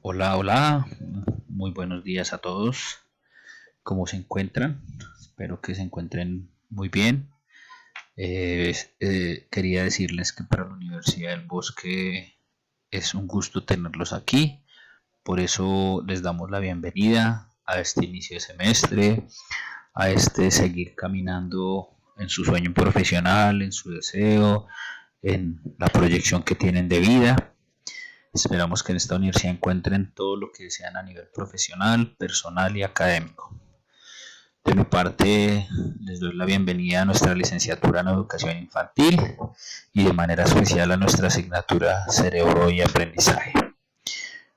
Hola, hola, muy buenos días a todos. ¿Cómo se encuentran? Espero que se encuentren muy bien. Quería decirles que para la Universidad del Bosque es un gusto tenerlos aquí. Por eso les damos la bienvenida a este inicio de semestre, a este seguir caminando en su sueño profesional, en su deseo, en la proyección que tienen de vida. Esperamos que en esta universidad encuentren todo lo que desean a nivel profesional, personal y académico. De mi parte, les doy la bienvenida a nuestra licenciatura en Educación Infantil y de manera especial a nuestra asignatura Cerebro y Aprendizaje.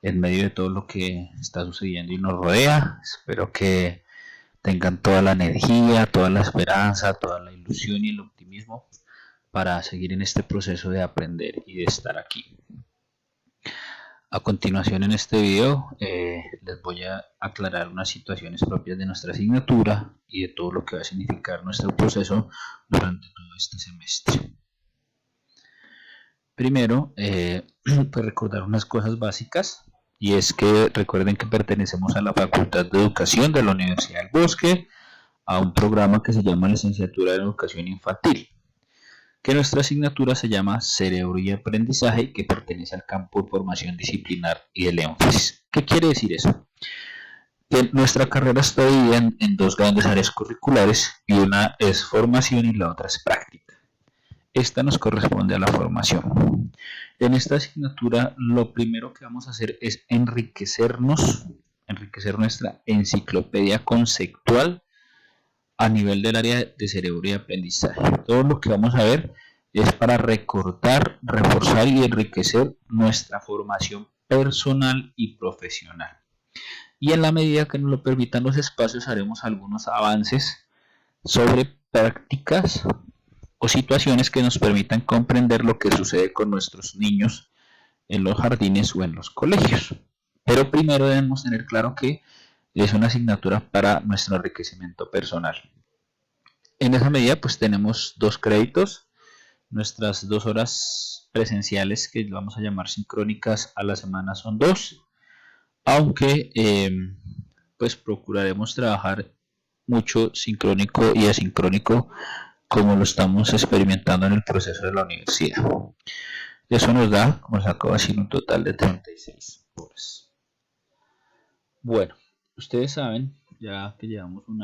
En medio de todo lo que está sucediendo y nos rodea, espero que tengan toda la energía, toda la esperanza, toda la ilusión y el optimismo para seguir en este proceso de aprender y de estar aquí. A continuación en este video les voy a aclarar unas situaciones propias de nuestra asignatura y de todo lo que va a significar nuestro proceso durante todo este semestre. Primero, pues recordar unas cosas básicas, y es que recuerden que pertenecemos a la Facultad de Educación de la Universidad del Bosque, a un programa que se llama Licenciatura en Educación Infantil, que nuestra asignatura se llama Cerebro y Aprendizaje, que pertenece al campo de formación disciplinar y del énfasis. ¿Qué quiere decir eso? Que nuestra carrera está dividida en dos grandes áreas curriculares, y una es formación y la otra es práctica. Esta nos corresponde a la formación. En esta asignatura lo primero que vamos a hacer es enriquecer nuestra enciclopedia conceptual a nivel del área de cerebro y aprendizaje. Todo lo que vamos a ver es para recordar, reforzar y enriquecer nuestra formación personal y profesional. Y en la medida que nos lo permitan los espacios, haremos algunos avances sobre prácticas o situaciones que nos permitan comprender lo que sucede con nuestros niños en los jardines o en los colegios. Pero primero debemos tener claro que es una asignatura para nuestro enriquecimiento personal. En esa medida pues tenemos 2 créditos, nuestras 2 horas presenciales, que vamos a llamar sincrónicas, a la semana son 2, aunque pues procuraremos trabajar mucho sincrónico y asincrónico, como lo estamos experimentando en el proceso de la universidad. Eso nos da, como les acabo de decir, un total de 36 horas. Bueno, ustedes saben, ya que llevamos un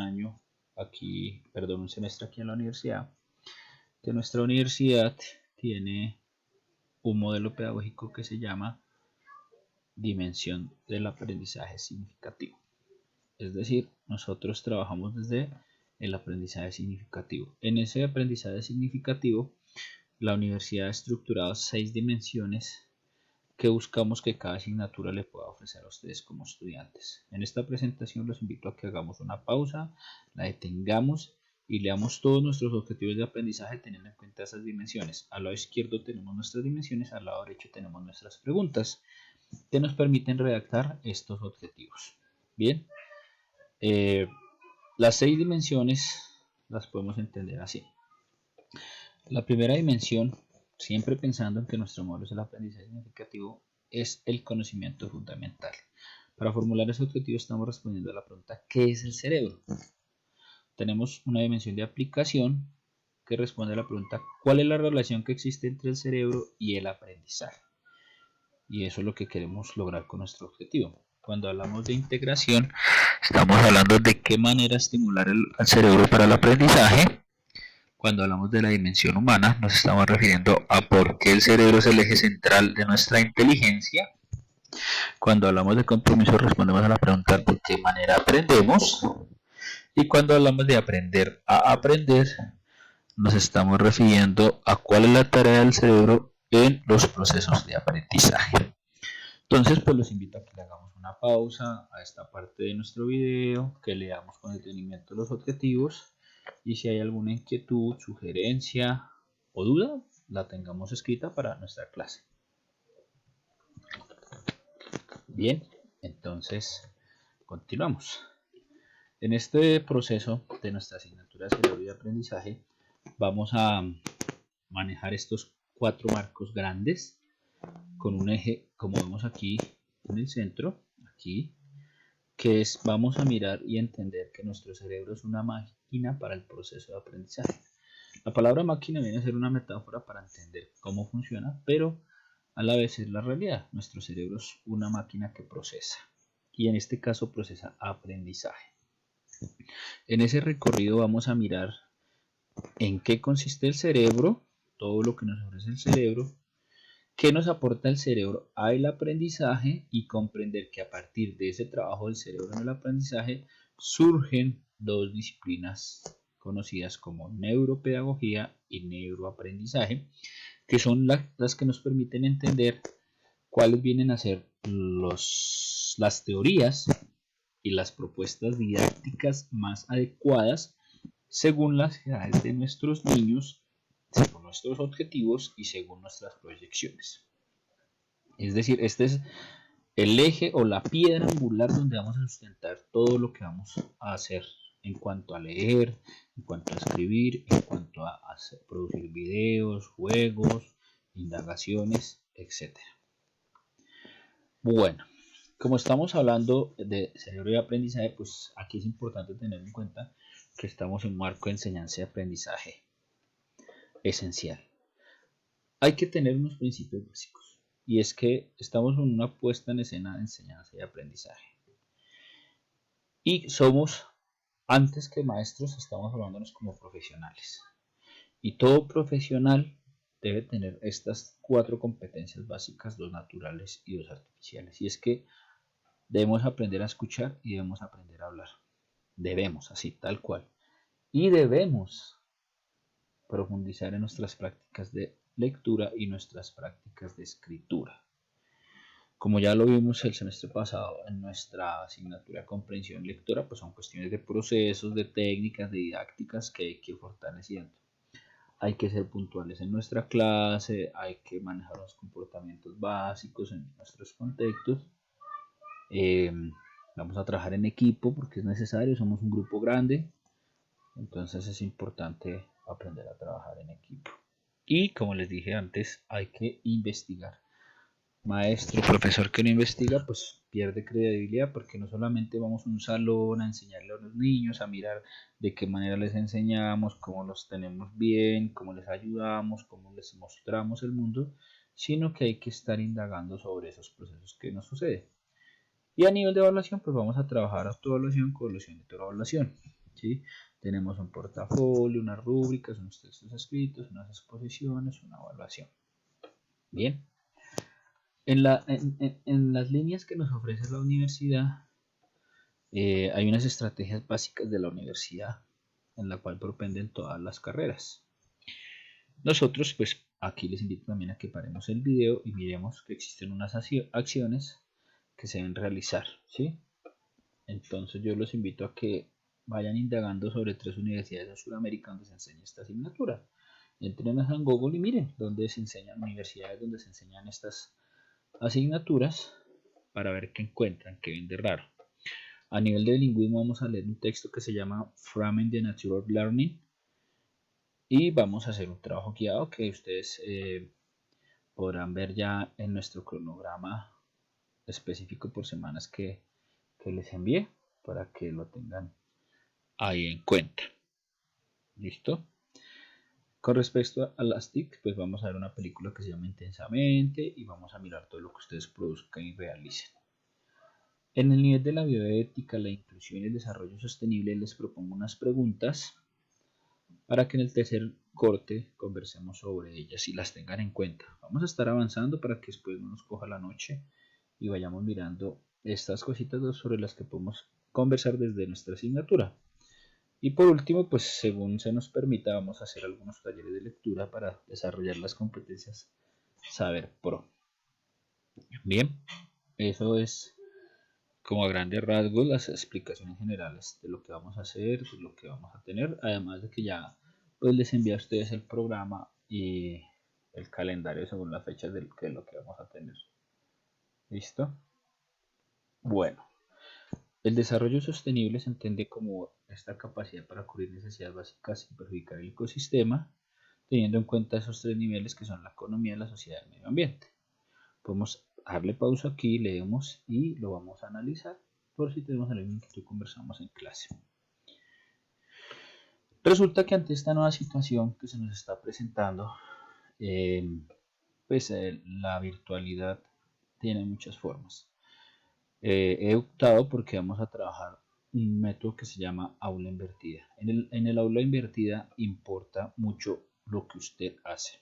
semestre aquí en la universidad, que nuestra universidad tiene un modelo pedagógico que se llama dimensión del aprendizaje significativo. Es decir, nosotros trabajamos desde el aprendizaje significativo. En ese aprendizaje significativo, la universidad ha estructurado 6 dimensiones que buscamos que cada asignatura le pueda ofrecer a ustedes como estudiantes. En esta presentación los invito a que hagamos una pausa, la detengamos y leamos todos nuestros objetivos de aprendizaje teniendo en cuenta esas dimensiones. Al lado izquierdo tenemos nuestras dimensiones, al lado derecho tenemos nuestras preguntas que nos permiten redactar estos objetivos. Bien, las 6 dimensiones las podemos entender así. La primera dimensión, siempre pensando en que nuestro modelo es el aprendizaje significativo, es el conocimiento fundamental. Para formular ese objetivo estamos respondiendo a la pregunta ¿qué es el cerebro? Tenemos una dimensión de aplicación que responde a la pregunta ¿cuál es la relación que existe entre el cerebro y el aprendizaje? Y eso es lo que queremos lograr con nuestro objetivo. Cuando hablamos de integración, estamos hablando de qué manera estimular al cerebro para el aprendizaje. Cuando hablamos de la dimensión humana, nos estamos refiriendo a por qué el cerebro es el eje central de nuestra inteligencia. Cuando hablamos de compromiso, respondemos a la pregunta de qué manera aprendemos. Y cuando hablamos de aprender a aprender, nos estamos refiriendo a cuál es la tarea del cerebro en los procesos de aprendizaje. Entonces, pues los invito a que le hagamos una pausa a esta parte de nuestro video, que leamos con detenimiento los objetivos, y si hay alguna inquietud, sugerencia o duda, la tengamos escrita para nuestra clase. Bien, entonces continuamos. En este proceso de nuestra asignatura de cerebro y aprendizaje, vamos a manejar estos 4 marcos grandes con un eje, como vemos aquí, en el centro, aquí, que es, vamos a mirar y entender que nuestro cerebro es una máquina para el proceso de aprendizaje. La palabra máquina viene a ser una metáfora para entender cómo funciona, pero a la vez es la realidad. Nuestro cerebro es una máquina que procesa, y en este caso procesa aprendizaje. En ese recorrido vamos a mirar en qué consiste el cerebro, todo lo que nos ofrece el cerebro, qué nos aporta el cerebro al aprendizaje y comprender que a partir de ese trabajo del cerebro en el aprendizaje surgen dos disciplinas conocidas como neuropedagogía y neuroaprendizaje, que son las que nos permiten entender cuáles vienen a ser las teorías y las propuestas didácticas más adecuadas según las edades de nuestros niños, según nuestros objetivos y según nuestras proyecciones. Es decir, este es el eje o la piedra angular donde vamos a sustentar todo lo que vamos a hacer en cuanto a leer, en cuanto a escribir, en cuanto a producir videos, juegos, indagaciones, etc. Bueno, como estamos hablando de cerebro y aprendizaje, pues aquí es importante tener en cuenta que estamos en un marco de enseñanza y aprendizaje esencial. Hay que tener unos principios básicos, y es que estamos en una puesta en escena de enseñanza y aprendizaje. Y somos, antes que maestros, estamos hablándonos como profesionales. Y todo profesional debe tener estas 4 competencias básicas, 2 naturales y 2 artificiales. Y es que debemos aprender a escuchar y debemos aprender a hablar. Debemos, así, tal cual. Y debemos profundizar en nuestras prácticas de lectura y nuestras prácticas de escritura. Como ya lo vimos el semestre pasado en nuestra asignatura comprensión lectora, pues son cuestiones de procesos, de técnicas, de didácticas que hay que ir fortaleciendo. Hay que ser puntuales en nuestra clase, hay que manejar los comportamientos básicos en nuestros contextos. Vamos a trabajar en equipo porque es necesario, somos un grupo grande, entonces es importante aprender a trabajar en equipo. Y como les dije antes, hay que investigar. Maestro, profesor que no investiga, pues pierde credibilidad porque no solamente vamos a un salón a enseñarle a los niños, a mirar de qué manera les enseñamos, cómo los tenemos bien, cómo les ayudamos, cómo les mostramos el mundo, sino que hay que estar indagando sobre esos procesos que nos suceden. Y a nivel de evaluación, pues vamos a trabajar autoevaluación, coevaluación y autoevaluación. ¿Sí? Tenemos un portafolio, unas rúbricas, unos textos escritos, unas exposiciones, una evaluación. Bien. En las líneas que nos ofrece la universidad, hay unas estrategias básicas de la universidad en la cual propenden todas las carreras. Nosotros, pues aquí les invito también a que paremos el video y miremos que existen unas acciones que se deben realizar, ¿sí? Entonces yo los invito a que vayan indagando sobre 3 universidades de Sudamérica donde se enseña esta asignatura. Entren a Google y miren dónde se enseñan universidades donde se enseñan estas asignaturas para ver qué encuentran, qué ven de raro. A nivel de bilingüismo vamos a leer un texto que se llama Framing the Natural Learning y vamos a hacer un trabajo guiado que ustedes podrán ver ya en nuestro cronograma específico por semanas que les envié para que lo tengan ahí en cuenta. ¿Listo? Con respecto a las TIC, pues vamos a ver una película que se llama Intensamente y vamos a mirar todo lo que ustedes produzcan y realicen. En el nivel de la bioética, la inclusión y el desarrollo sostenible les propongo unas preguntas para que en el tercer corte conversemos sobre ellas y las tengan en cuenta. Vamos a estar avanzando para que después no nos coja la noche y vayamos mirando estas cositas sobre las que podemos conversar desde nuestra asignatura. Y por último, pues según se nos permita, vamos a hacer algunos talleres de lectura para desarrollar las competencias Saber Pro. Bien, eso es como a grandes rasgos las explicaciones generales de lo que vamos a hacer, de lo que vamos a tener, además de que ya pues les envía a ustedes el programa y el calendario según las fechas de lo que vamos a tener. ¿Listo? Bueno, el desarrollo sostenible se entiende como esta capacidad para cubrir necesidades básicas sin perjudicar el ecosistema, teniendo en cuenta esos 3 niveles que son la economía, la sociedad y el medio ambiente. Podemos darle pausa aquí, leemos y lo vamos a analizar por si tenemos alguna inquietud, conversamos en clase. Resulta que ante esta nueva situación que se nos está presentando, la virtualidad tiene muchas formas. He optado porque vamos a trabajar un método que se llama aula invertida. En el aula invertida importa mucho lo que usted hace.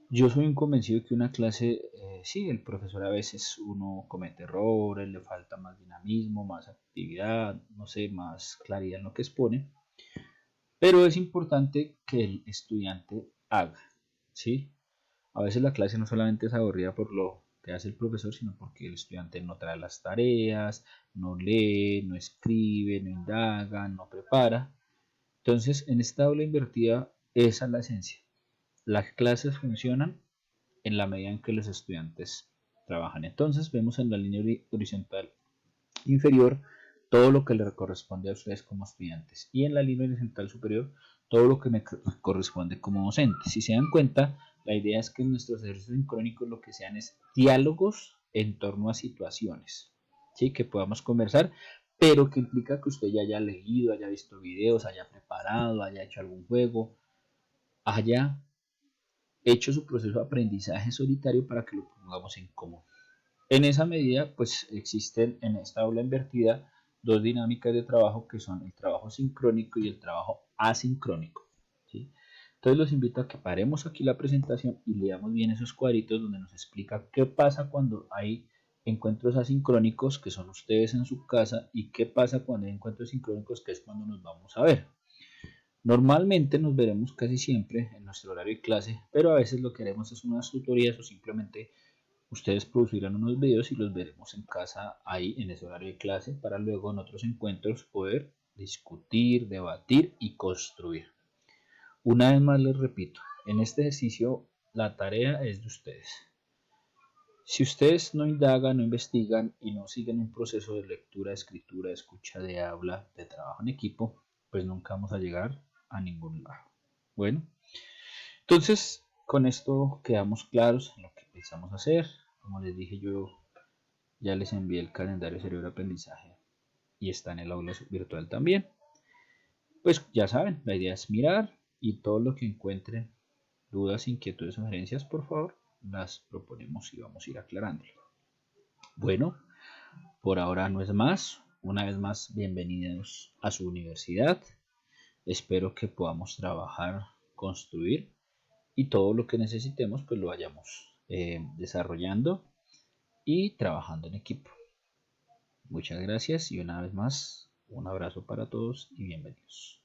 Yo soy un convencido de que una clase, sí, el profesor a veces uno comete errores, le falta más dinamismo, más actividad, no sé, más claridad en lo que expone, pero es importante que el estudiante haga, ¿sí? A veces la clase no solamente es aburrida por lo que hace el profesor, sino porque el estudiante no trae las tareas, no lee, no escribe, no indaga, no prepara. Entonces, en esta aula invertida, esa es la esencia. Las clases funcionan en la medida en que los estudiantes trabajan. Entonces, vemos en la línea horizontal inferior todo lo que le corresponde a ustedes como estudiantes y en la línea horizontal superior todo lo que me corresponde como docente. Si se dan cuenta, la idea es que nuestros ejercicios sincrónicos lo que sean es diálogos en torno a situaciones, ¿sí? Que podamos conversar, pero que implica que usted ya haya leído, haya visto videos, haya preparado, haya hecho algún juego, haya hecho su proceso de aprendizaje solitario para que lo pongamos en común. En esa medida, pues existen en esta aula invertida dos dinámicas de trabajo que son el trabajo sincrónico y el trabajo asincrónico, ¿sí? Entonces los invito a que paremos aquí la presentación y leamos bien esos cuadritos donde nos explica qué pasa cuando hay encuentros asincrónicos, que son ustedes en su casa, y qué pasa cuando hay encuentros sincrónicos, que es cuando nos vamos a ver. Normalmente nos veremos casi siempre en nuestro horario de clase, pero a veces lo que haremos es unas tutorías o simplemente ustedes producirán unos videos y los veremos en casa ahí en ese horario de clase para luego en otros encuentros poder discutir, debatir y construir. Una vez más les repito, en este ejercicio la tarea es de ustedes. Si ustedes no indagan, no investigan y no siguen un proceso de lectura, escritura, escucha, de habla, de trabajo en equipo, pues nunca vamos a llegar a ningún lado. Bueno, entonces con esto quedamos claros en lo que pensamos hacer. Como les dije, yo ya les envié el calendario cerebro aprendizaje y está en el aula virtual también. Pues ya saben, la idea es mirar y todo lo que encuentren, dudas, inquietudes, sugerencias, por favor, las proponemos y vamos a ir aclarando. Bueno, por ahora no es más. Una vez más, bienvenidos a su universidad. Espero que podamos trabajar, construir y todo lo que necesitemos pues lo vayamos desarrollando y trabajando en equipo. Muchas gracias y una vez más un abrazo para todos y bienvenidos.